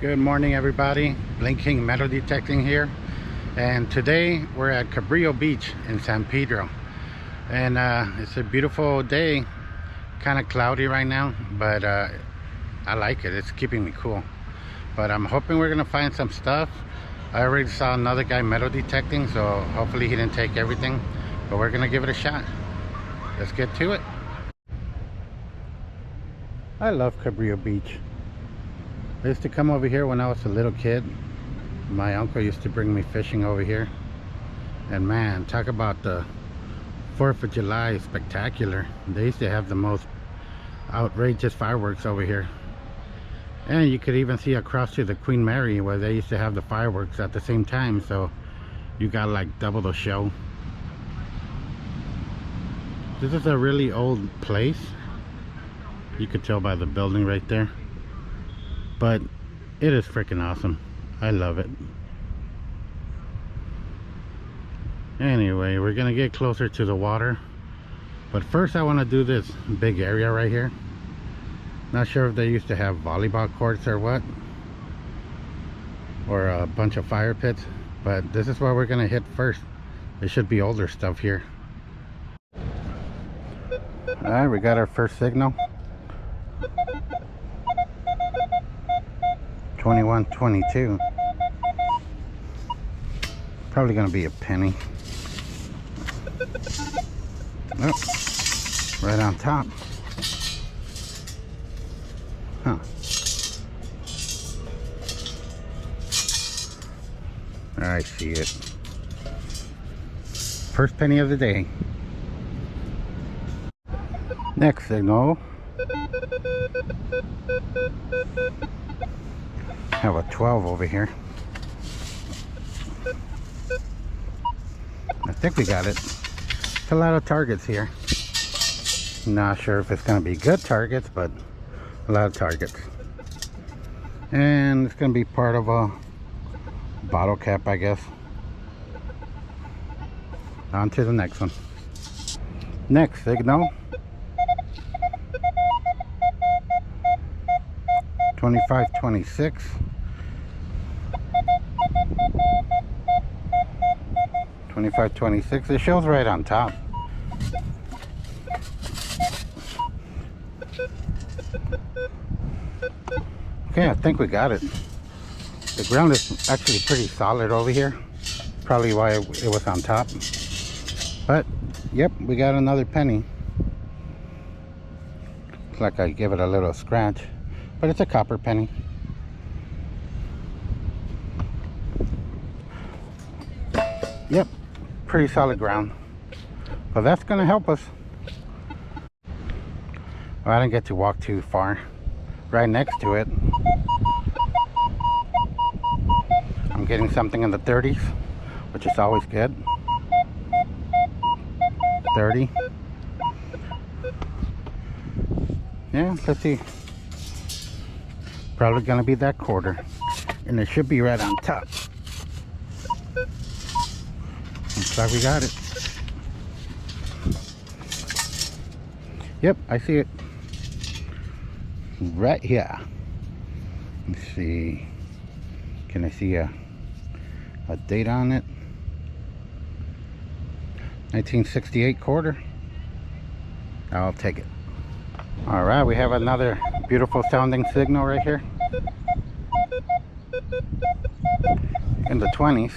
Good morning, everybody. Blinking metal detecting here, and today we're at Cabrillo Beach in San Pedro, and it's a beautiful day. Kind of cloudy right now, but I like it. It's keeping me cool. But I'm hoping we're gonna find some stuff. I already saw another guy metal detecting, so hopefully he didn't take everything, but we're gonna give it a shot. Let's get to it. I love Cabrillo Beach. I used to come over here when I was a little kid. My uncle used to bring me fishing over here, and man, talk about the 4th of July spectacular. They used to have the most outrageous fireworks over here, and you could even see across to the Queen Mary where they used to have the fireworks at the same time, so you got like double the show. This is a really old place. You could tell by the building right there, but it is freaking awesome. I love it. Anyway, we're gonna get closer to the water, but first I want to do this big area right here. Not sure if they used to have volleyball courts or what, or a bunch of fire pits, but this is what we're gonna hit first. There should be older stuff here. All right, we got our first signal. 2122. Probably gonna be a penny. Oh, right on top. Huh. I see it. First penny of the day. Next signal. Have a 12 over here. I think we got it. It's a lot of targets here. Not sure if it's going to be good targets, but a lot of targets. And it's going to be part of a bottle cap, I guess. On to the next one. Next signal. 2526. 2526. It shows right on top. Okay, I think we got it. The ground is actually pretty solid over here. Probably why it was on top. But yep, we got another penny. Looks like I give it a little scratch, but it's a copper penny. Yep, pretty solid ground. But that's gonna help us. Well, I didn't get to walk too far. Right next to it, I'm getting something in the 30s, which is always good. 30. Yeah, let's see. Probably gonna be that quarter, and it should be right on top. Looks like we got it. Yep, I see it right here. Let's see, can I see a date on it? 1968 quarter. I'll take it. All right, we have another beautiful sounding signal right here in the 20s.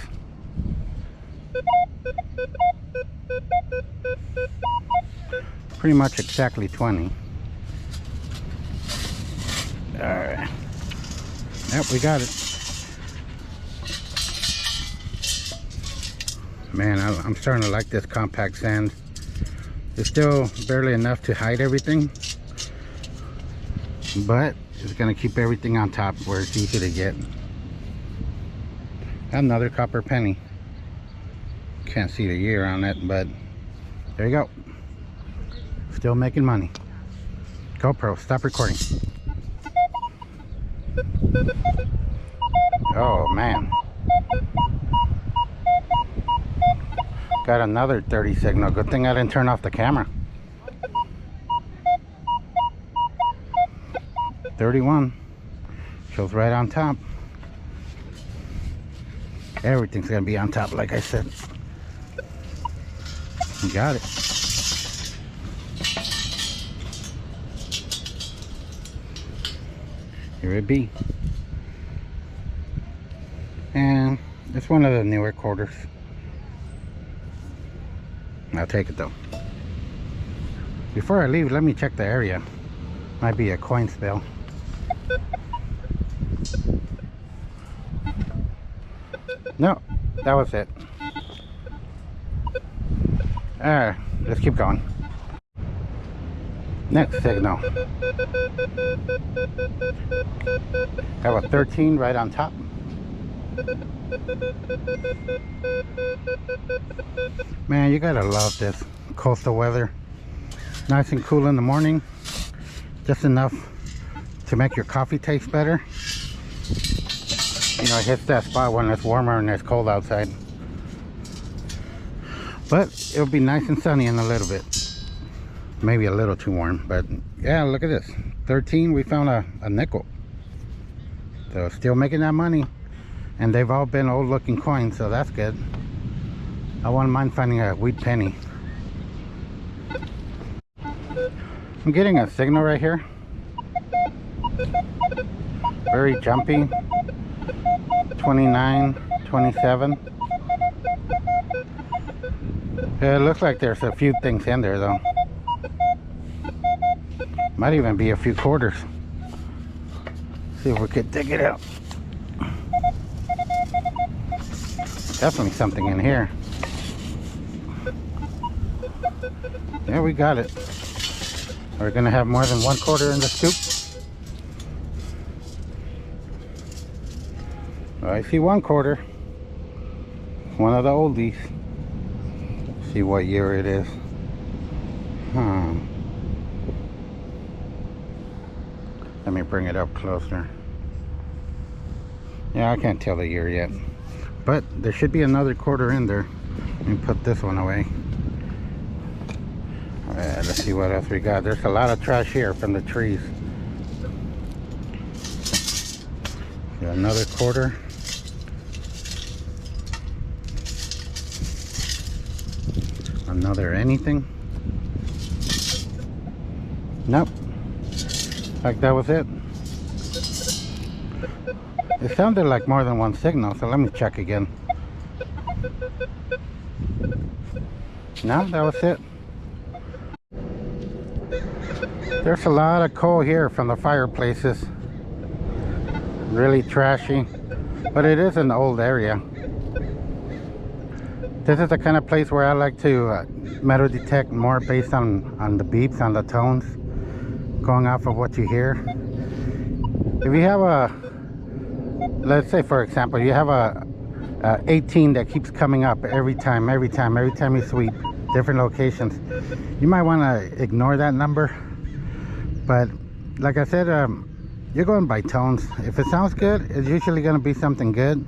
Pretty much exactly 20. All right. Yep, we got it. Man, I'm starting to like this compact sand. It's still barely enough to hide everything, but it's gonna keep everything on top where it's easy to get. Another copper penny. Can't see the year on it, but there you go. Still making money. GoPro, stop recording. Oh man. Got another 30 signal. Good thing I didn't turn off the camera. 31. Shows right on top. Everything's gonna be on top, like I said. You got it. Here it be. And it's one of the newer quarters. I'll take it though. Before I leave, let me check the area. Might be a coin spill. No, that was it. Alright, let's keep going. Next signal. Have a 13 right on top. Man, you gotta love this coastal weather. Nice and cool in the morning. Just enough to make your coffee taste better. You know, it hits that spot when it's warmer and it's cold outside. But it'll be nice and sunny in a little bit. Maybe a little too warm, but yeah, look at this. 13, we found a nickel. So still making that money. And they've all been old looking coins, so that's good. I wouldn't mind finding a wheat penny. I'm getting a signal right here. Very jumpy. 29, 27. It looks like there's a few things in there though. Might even be a few quarters. See if we could dig it out. Definitely something in here. Yeah, we got it. We're gonna have more than one quarter in the scoop. I see one quarter. One of the oldies. See what year it is. Let me bring it up closer. Yeah, I can't tell the year yet. But there should be another quarter in there. Let me put this one away. Alright, let's see what else we got. There's a lot of trash here from the trees. Got another quarter. Another anything. Nope. Like that was it. It sounded like more than one signal, so let me check again. No, that was it. There's a lot of coal here from the fireplaces. Really trashy, but it is an old area. This is the kind of place where I like to metal detect more based on the beeps, on the tones, going off of what you hear. If you have a, let's say for example, you have a 18 that keeps coming up every time you sweep different locations, you might want to ignore that number. But like I said, you're going by tones. If it sounds good, it's usually going to be something good.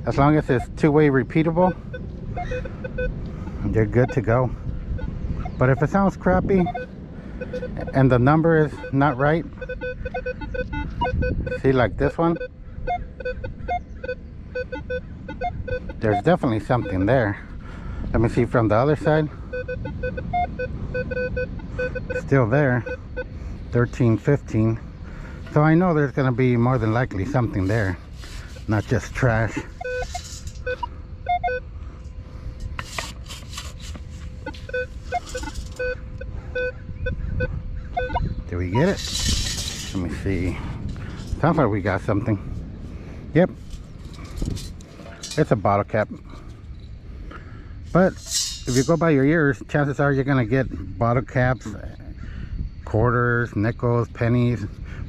As long as it's two-way repeatable, you're good to go. But if it sounds crappy and the number is not right, see, like this one, there's definitely something there. Let me see from the other side. Still there. 13, 15. So I know there's going to be more than likely something there, not just trash. Did we get it? Let me see. Sounds like we got something. Yep. It's a bottle cap. But if you go by your ears, chances are you're going to get bottle caps, quarters, nickels, pennies,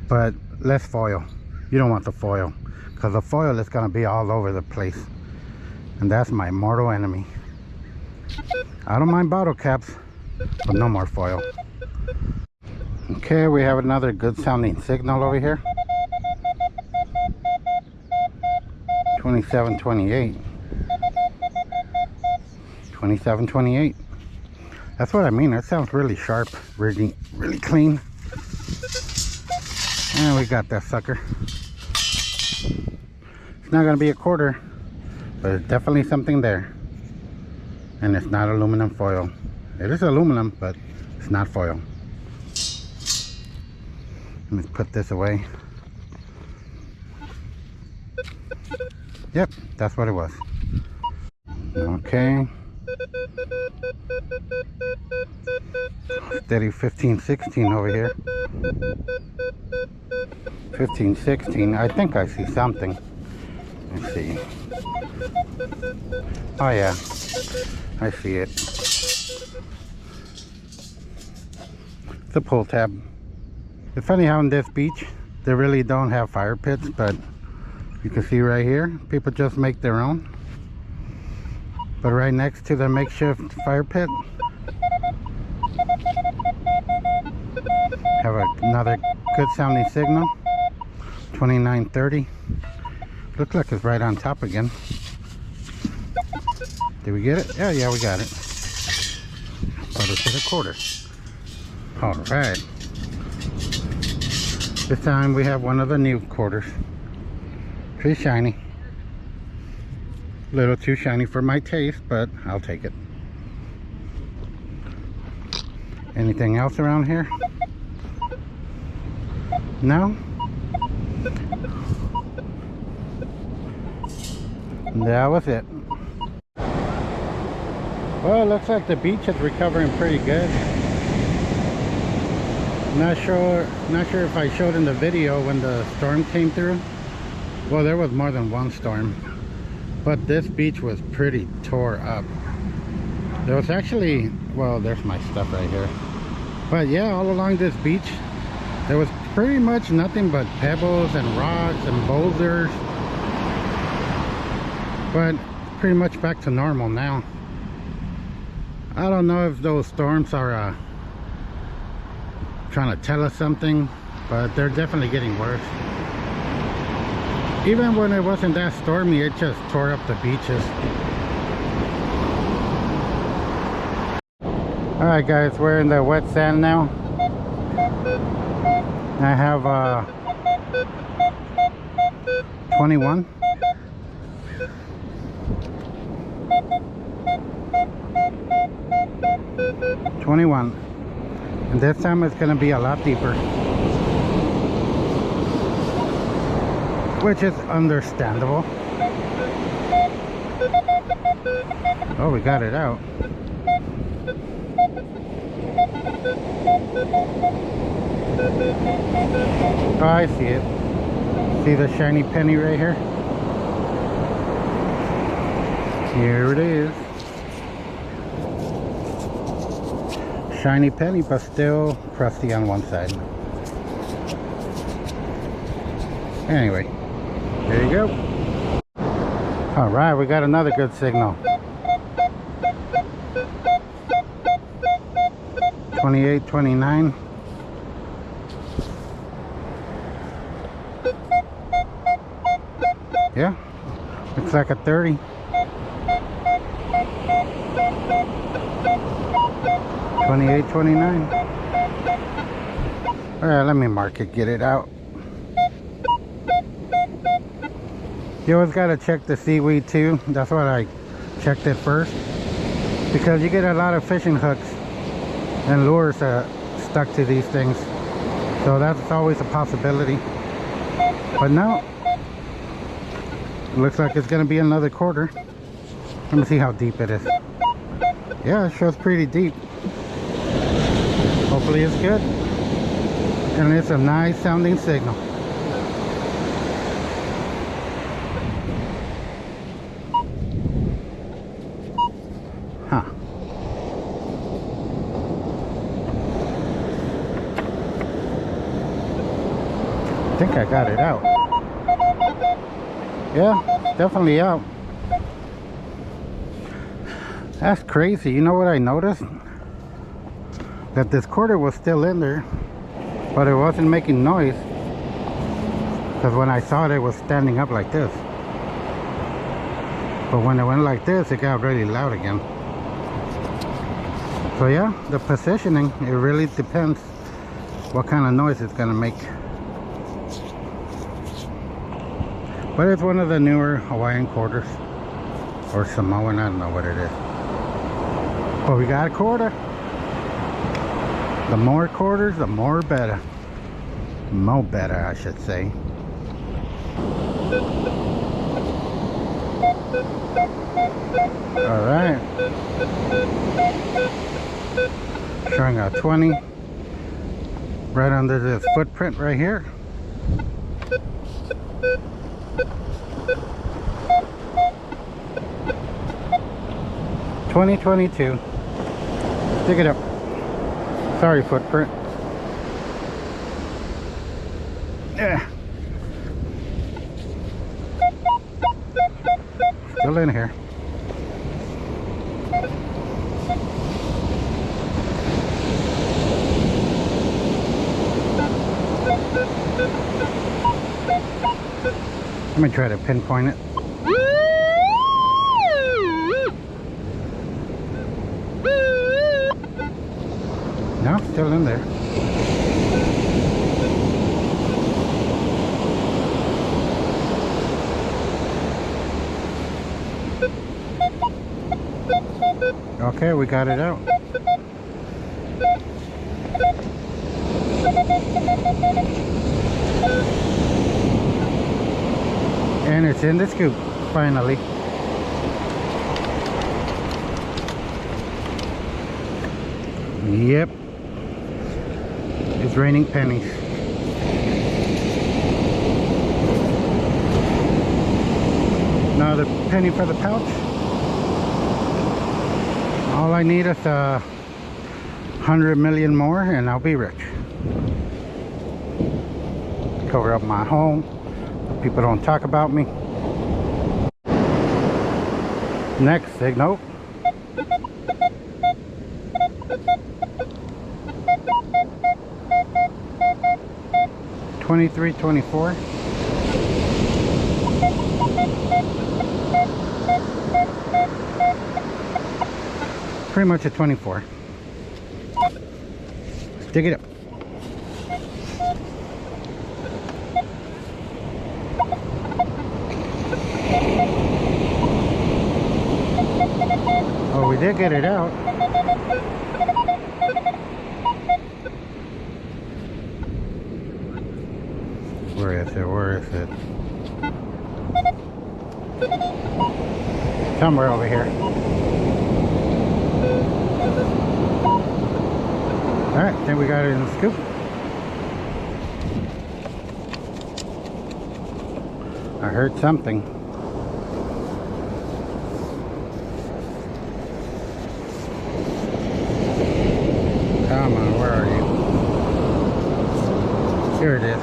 but less foil. You don't want the foil, because the foil is going to be all over the place, and that's my mortal enemy. I don't mind bottle caps, but no more foil. Okay, we have another good sounding signal over here. 2728. 2728. That's what I mean. That sounds really sharp, really clean. And we got that sucker. It's not gonna be a quarter, but there's definitely something there, and it's not aluminum foil. It is aluminum, but it's not foil. Let me put this away. Yep, that's what it was. Okay. Steady 15-16 over here. 15-16. I think I see something. Let's see. Oh yeah, I see it. It's a pull tab. It's funny how in this beach they really don't have fire pits, but you can see right here people just make their own. But right next to the makeshift fire pit have another good sounding signal. 2930. Looks like it's right on top again. Did we get it? Yeah, we got it. But it's at a quarter. All right. This time we have one of the new quarters. Pretty shiny. A little too shiny for my taste, but I'll take it. Anything else around here? No? That was it. Well, it looks like the beach is recovering pretty good. Not sure if I showed in the video when the storm came through. Well, there was more than one storm, but this beach was pretty tore up. There was actually, well, there's my stuff right here. But yeah, all along this beach, there was pretty much nothing but pebbles and rocks and boulders. But pretty much back to normal now. I don't know if those storms are trying to tell us something, but they're definitely getting worse. Even when it wasn't that stormy, it just tore up the beaches. Alright guys, we're in the wet sand now. I have 21. And this time it's going to be a lot deeper, which is understandable. Oh, we got it out. Oh, I see it. See the shiny penny right here? Here it is. Shiny penny, but still crusty on one side. Anyway, there you go. All right, we got another good signal. 28, 29. Yeah, looks like a 30. 28, 29. All right, let me mark it, get it out. You always got to check the seaweed too. That's what I checked it first, because you get a lot of fishing hooks and lures stuck to these things, so that's always a possibility. But now it looks like it's going to be another quarter. Let me see how deep it is. Yeah, it shows pretty deep. Hopefully it's good, and it's a nice sounding signal. Huh. I think I got it out. Yeah, definitely out. That's crazy. You know what I noticed? That this quarter was still in there, but it wasn't making noise, because when I saw it, it was standing up like this. But when it went like this, it got really loud again. So yeah, the positioning, it really depends what kind of noise it's gonna make. But it's one of the newer Hawaiian quarters. Or Samoan, I don't know what it is. But we got a quarter. The more quarters, the more better. Mo better, I should say. Alright. Showing a 20. Right under this footprint right here. $20.22. Stick it up. Sorry, footprint. Yeah. Still in here. Let me try to pinpoint it. No, still in there. Okay, we got it out. And it's in the scoop, finally. Yep. It's raining pennies. Another penny for the pouch. All I need is 100 million more and I'll be rich. Cover up my home. People don't talk about me. Next signal. $23.24. Pretty much a 24. Stick it up. Oh, we did get it out. Where is it? Where is it? Somewhere over here. Alright, then we got it in the scoop. I heard something. Come on, where are you? Here it is.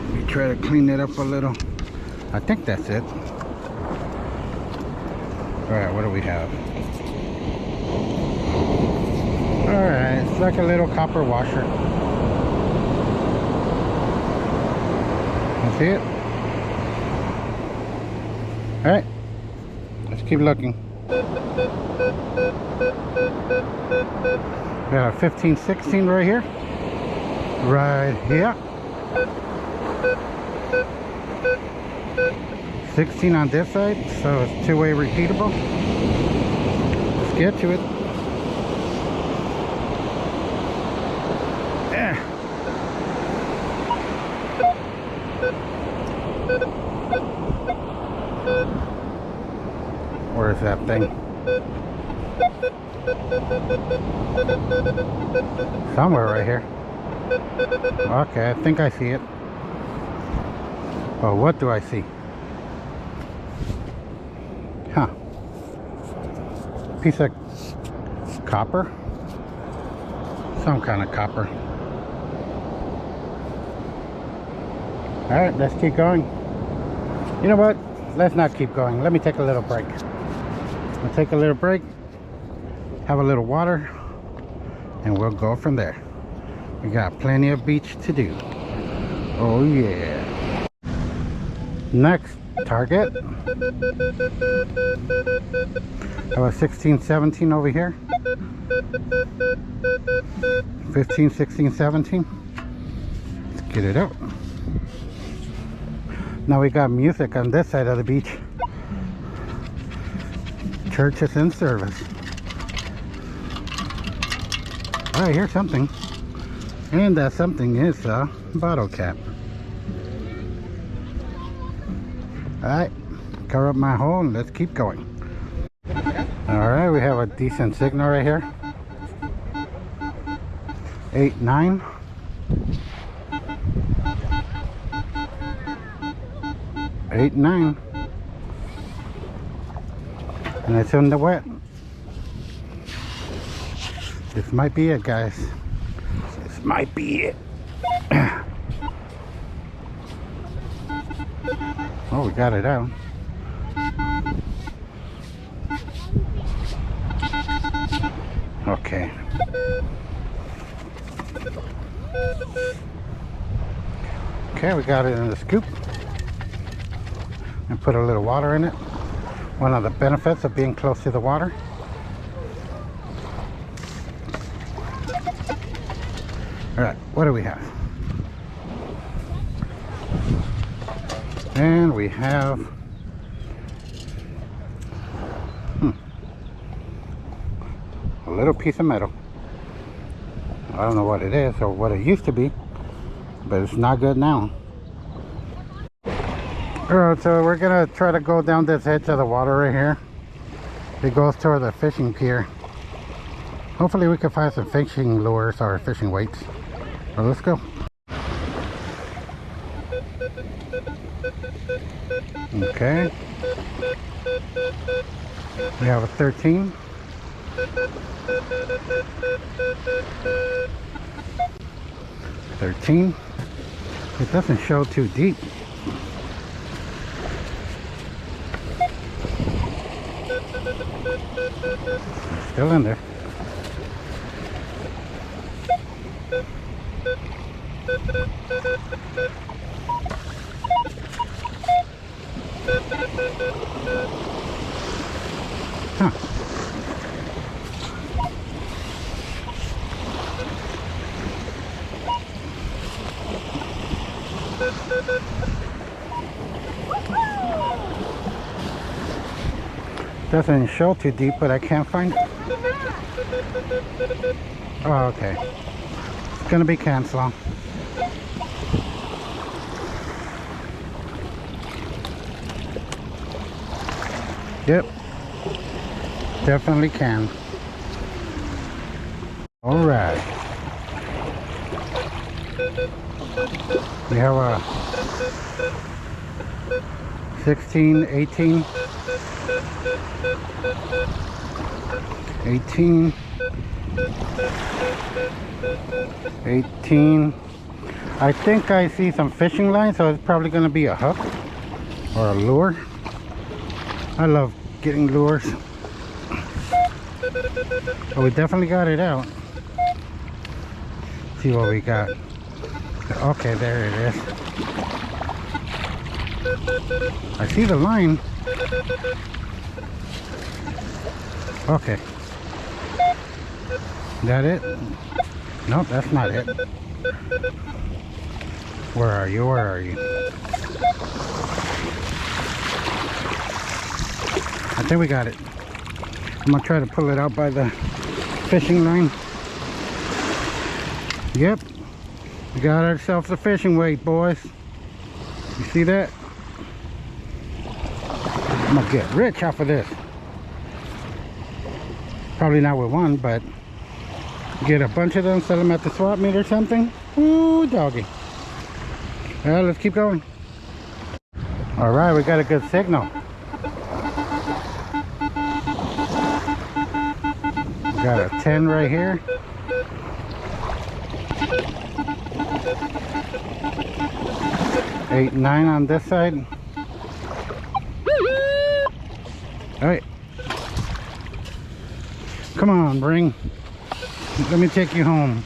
Let me try to clean it up a little. I think that's it. Alright, what do we have? Alright, it's like a little copper washer. You see it? Alright, let's keep looking. We got a 15-16 right here. Right here. 16 on this side, so it's two-way repeatable. Let's get to it. Yeah. Where's that thing? Somewhere right here. Okay, I think I see it. Oh, what do I see? Huh. Piece of copper? Some kind of copper. Alright, let's keep going. You know what? Let's not keep going. Let me take a little break. I'll take a little break, have a little water, and we'll go from there. We got plenty of beach to do. Oh yeah. Next target. Have a 16-17 over here. 15, 16, 17. Let's get it out. Now we got music on this side of the beach. Church is in service. I hear something. And that something is a bottle cap. Alright, cover up my hole and let's keep going. Alright, we have a decent signal right here. 8-9. 8-9. And it's in the wet. This might be it, guys. This might be it. Oh, we got it out. Okay. Okay, we got it in the scoop. And put a little water in it. One of the benefits of being close to the water. Alright, what do we have? And we have a little piece of metal. I don't know what it is or what it used to be, but it's not good now. Alright, so we're gonna try to go down this edge of the water right here. It goes toward the fishing pier. Hopefully we can find some fishing lures or fishing weights. So let's go. Okay. We have a 13. It doesn't show too deep. It's still in there. Huh. Doesn't show too deep, but I can't find it. Oh, okay. It's gonna be canceled. Yep. Definitely can. Alright. We have a 16, 18. 18. 18. I think I see some fishing line, so it's probably going to be a hook or a lure. I love getting lures. But we definitely got it out. See what we got. Okay, there it is. I see the line. Okay. That it? Nope, that's not it. Where are you? Where are you? I think we got it. I'm gonna try to pull it out by the fishing line. Yep. We got ourselves a fishing weight, boys. You see that? I'm gonna get rich off of this. Probably not with one, but get a bunch of them, sell them at the swap meet or something. Ooh, doggy. Well, let's keep going. All right, we got a good signal. We got a 10 right here. Eight, 9 on this side. All right. Come on, Bring. Let me take you home.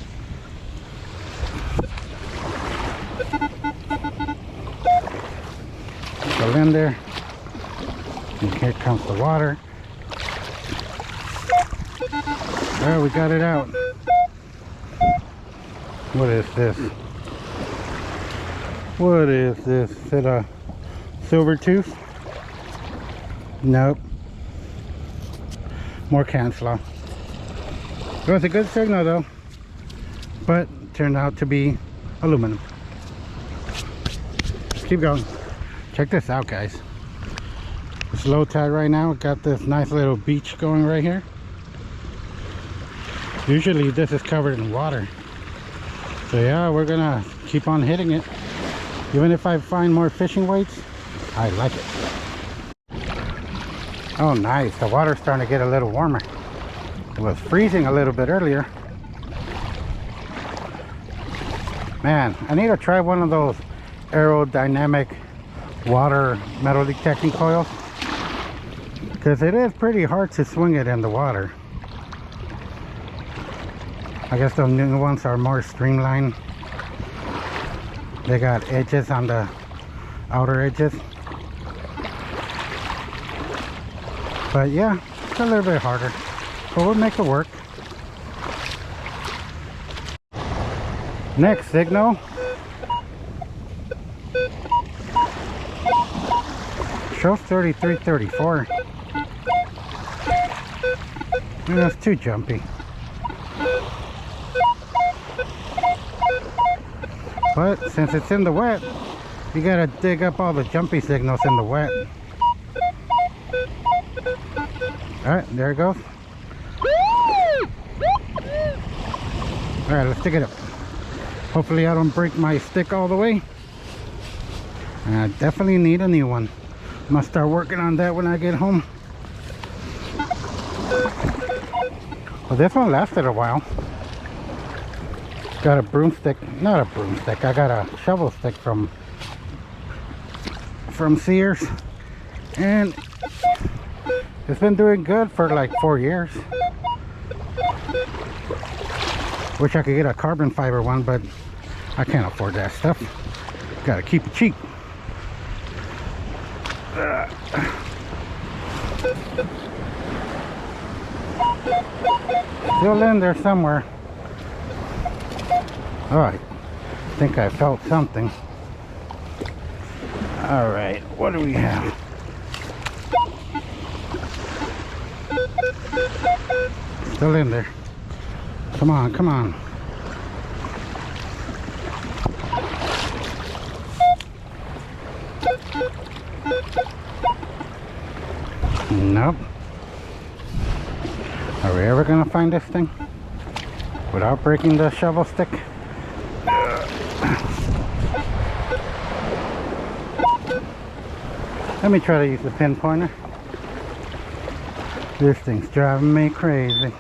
Go in there. And here comes the water. Well, we got it out. What is this? What is this? Is it a Silver tooth. Nope. More cancel. It was a good signal though, but turned out to be aluminum. Keep going. Check this out, guys. It's low tide right now. Got this nice little beach going right here. Usually this is covered in water. So yeah, we're gonna keep on hitting it. Even if I find more fishing weights, I like it. Oh nice, the water's starting to get a little warmer. It was freezing a little bit earlier. Man, I need to try one of those aerodynamic water metal detecting coils, because it is pretty hard to swing it in the water. I guess the new ones are more streamlined. They got edges on the outer edges. But yeah, it's a little bit harder, but we'll make it work. Next signal. Shows 33-34. That's too jumpy. But since it's in the wet, you gotta dig up all the jumpy signals in the wet. Alright, there it goes. Alright, let's dig it up. Hopefully I don't break my stick all the way. And I definitely need a new one. I'm gonna start working on that when I get home. Well, this one lasted a while. Got a broomstick, not a broomstick, I got a shovel stick from Sears, and it's been doing good for like 4 years. Wish I could get a carbon fiber one, but I can't afford that stuff. Gotta keep it cheap. Still in there somewhere. Alright, I think I felt something. Alright, what do we have? Still in there. Come on, come on. Nope. Are we ever gonna find this thing without breaking the shovel stick? Let me try to use the pinpointer. This thing's driving me crazy.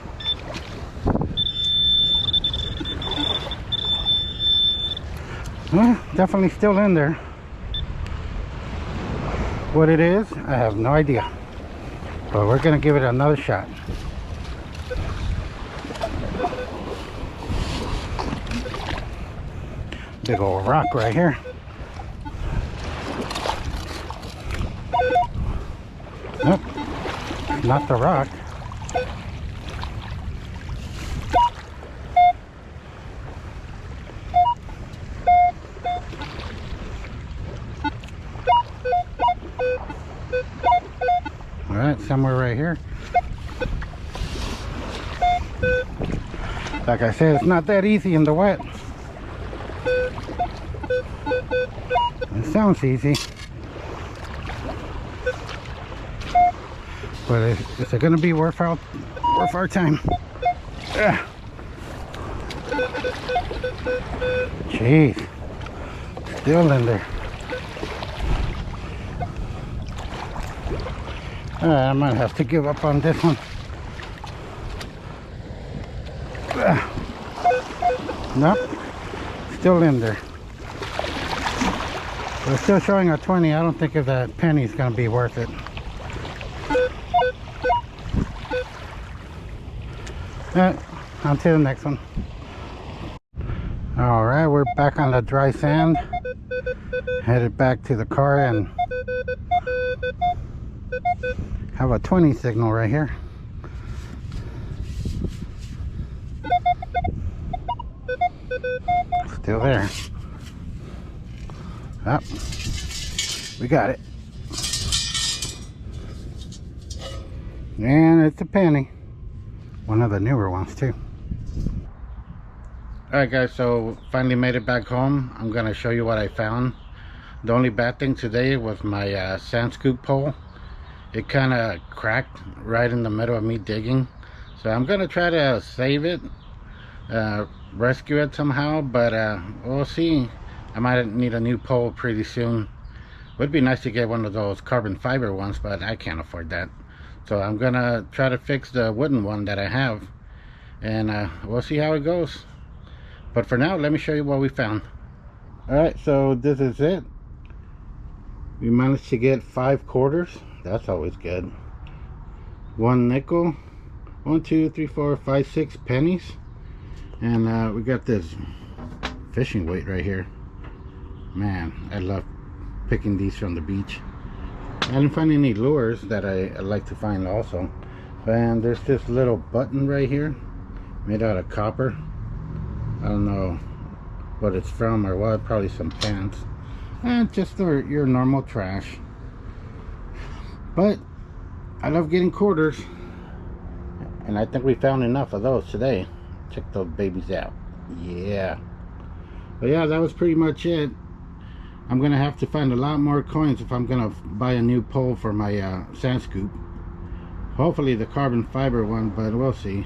Well, definitely still in there. What it is, I have no idea. But we're gonna give it another shot. Big old rock right here. Nope, not the rock. All right, somewhere right here. Like I said, it's not that easy in the wet. It sounds easy, but is it going to be worth our time? Jeez, still in there. Alright, I might have to give up on this one. Nope, still in there. We're still showing a 20. I don't think if that penny is going to be worth it. Alright, on to the next one. Alright, we're back on the dry sand. Headed back to the car and have a 20 signal right here. Still there. Oh, we got it. And it's a penny. One of the newer ones too. Alright guys, so finally made it back home. I'm gonna show you what I found. The only bad thing today was my sand scoop pole. It kind of cracked right in the middle of me digging. So I'm gonna try to save it, rescue it somehow, but we'll see. I might need a new pole pretty soon. Would be nice to get one of those carbon fiber ones, but I can't afford that. So I'm gonna try to fix the wooden one that I have, and we'll see how it goes. But for now, let me show you what we found. Alright, so this is it. We managed to get 5 quarters. That's always good. 1 nickel. 1, 2, 3, 4, 5, 6 pennies. And we got this fishing weight right here. Man, I love picking these from the beach. I didn't find any lures that I like to find also. And there's this little button right here, made out of copper. I don't know what it's from or what, probably some pants. And just your normal trash. But I love getting quarters, and I think we found enough of those today. Check those babies out. Yeah. But yeah, that was pretty much it. I'm gonna have to find a lot more coins if I'm gonna buy a new pole for my sand scoop. Hopefully the carbon fiber one, but we'll see.